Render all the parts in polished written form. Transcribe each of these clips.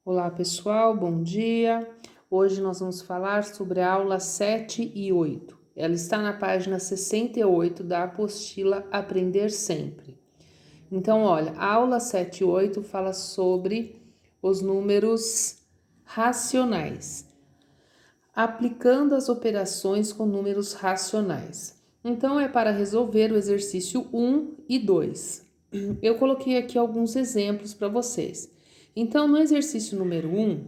Olá pessoal, bom dia. Hoje nós vamos falar sobre a aula 7 e 8. Ela está na página 68 da apostila Aprender Sempre. Então, olha, a aula 7 e 8 fala sobre os números racionais, aplicando as operações com números racionais. Então, é para resolver o exercício 1 e 2. Eu coloquei aqui alguns exemplos para vocês. Então, no exercício número 1,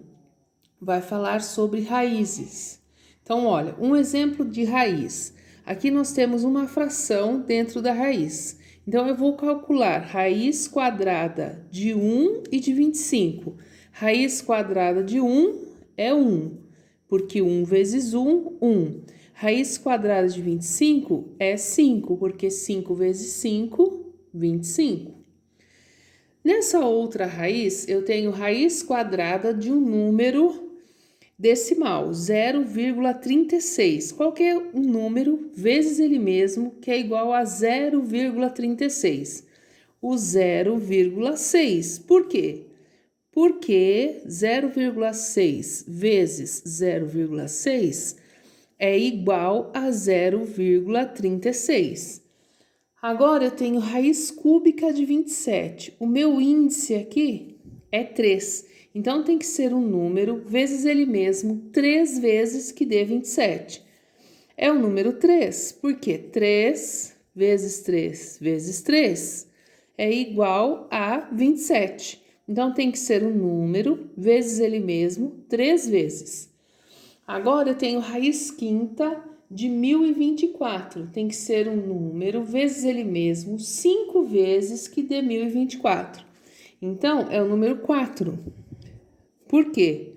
vai falar sobre raízes. Então, olha, um exemplo de raiz. Aqui nós temos uma fração dentro da raiz. Então, eu vou calcular raiz quadrada de 1 e de 25. Raiz quadrada de 1 é 1, porque 1 vezes 1, 1. Raiz quadrada de 25 é 5, porque 5 vezes 5, 25. Nessa outra raiz, eu tenho raiz quadrada de um número decimal, 0,36. Qualquer um número vezes ele mesmo, que é igual a 0,36. O 0,6. Por quê? Porque 0,6 vezes 0,6 é igual a 0,36. Agora eu tenho raiz cúbica de 27. O meu índice aqui é 3. Então tem que ser um número vezes ele mesmo, 3 vezes que dê 27. É o número 3, porque 3 vezes 3 vezes 3 é igual a 27. Então tem que ser um número vezes ele mesmo, 3 vezes. Agora eu tenho raiz quinta de 1024. Tem que ser um número vezes ele mesmo, 5 vezes que dê 1024. Então, é o número 4. Por quê?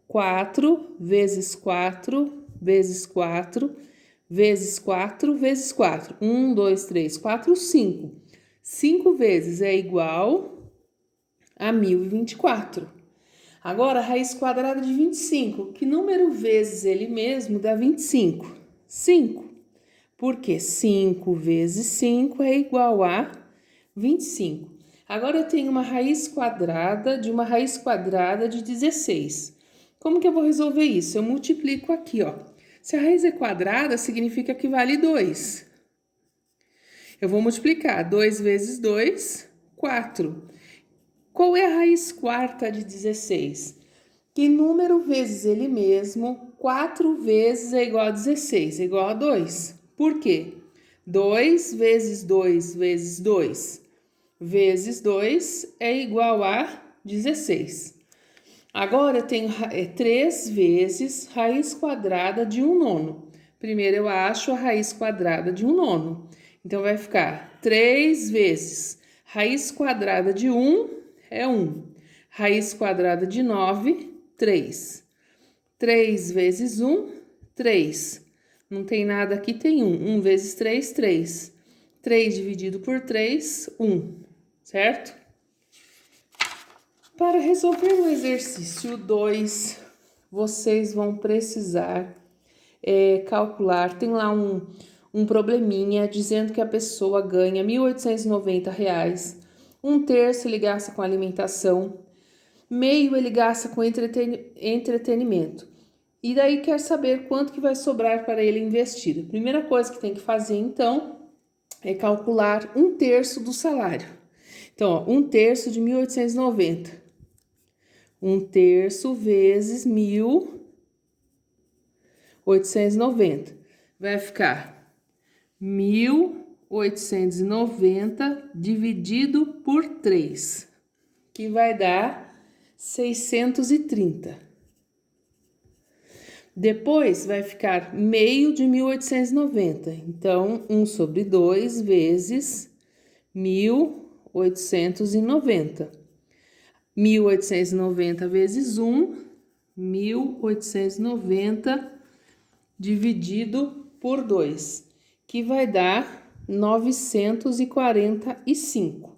4 vezes 4 vezes 4 vezes 4 vezes 4. 1, 2, 3, 4, 5. 5 vezes é igual a 1024. Agora, a raiz quadrada de 25. Que número vezes ele mesmo dá 25? 5. Porque 5 vezes 5 é igual a 25. Agora, eu tenho uma raiz quadrada de 16. Como que eu vou resolver isso? Eu multiplico aqui, ó. Se a raiz é quadrada, significa que vale 2. Eu vou multiplicar 2 vezes 2, 4. Qual é a raiz quarta de 16? Que número vezes ele mesmo, 4 vezes é igual a 16, é igual a 2. Por quê? 2 vezes 2 vezes 2 vezes 2 é igual a 16. Agora eu tenho 3 vezes raiz quadrada de 1 nono. Primeiro eu acho a raiz quadrada de 1 nono. Então vai ficar 3 vezes raiz quadrada de 1 é 1. Raiz quadrada de 9, 3. 3 vezes 1, 3. Não tem nada aqui, tem 1. 1 vezes 3, 3. 3 dividido por 3, 1. Certo? Para resolver o exercício 2, vocês vão precisar calcular. Tem lá um probleminha dizendo que a pessoa ganha R$ 1.890. Um terço ele gasta com alimentação, meio ele gasta com entretenimento. E daí quer saber quanto que vai sobrar para ele investir. A primeira coisa que tem que fazer, então, é calcular um terço do salário. Então, ó, um terço de 1.890. Um terço vezes 1.890. Vai ficar 1.890 dividido por 3, que vai dar 630. Depois vai ficar meio de 1.890. Então, 1 sobre 2 vezes 1.890. 1.890 vezes 1, 1.890 dividido por 2, que vai dar 945.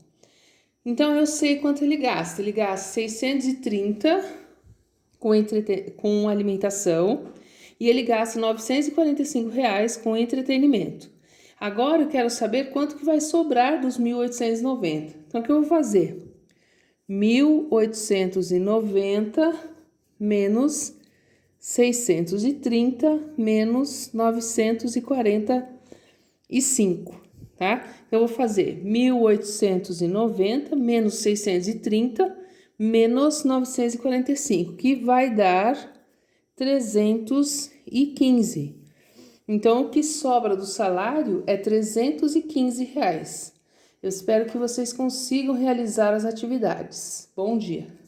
Então, eu sei quanto ele gasta. Ele gasta 630 com alimentação e ele gasta R$ 945 com entretenimento. Agora, eu quero saber quanto que vai sobrar dos 1.890. Então, o que eu vou fazer? 1.890 menos 630 menos 945, tá? Eu vou fazer 1.890 menos 630 menos 945, que vai dar 315. Então, o que sobra do salário é R$ 315. Eu espero que vocês consigam realizar as atividades. Bom dia!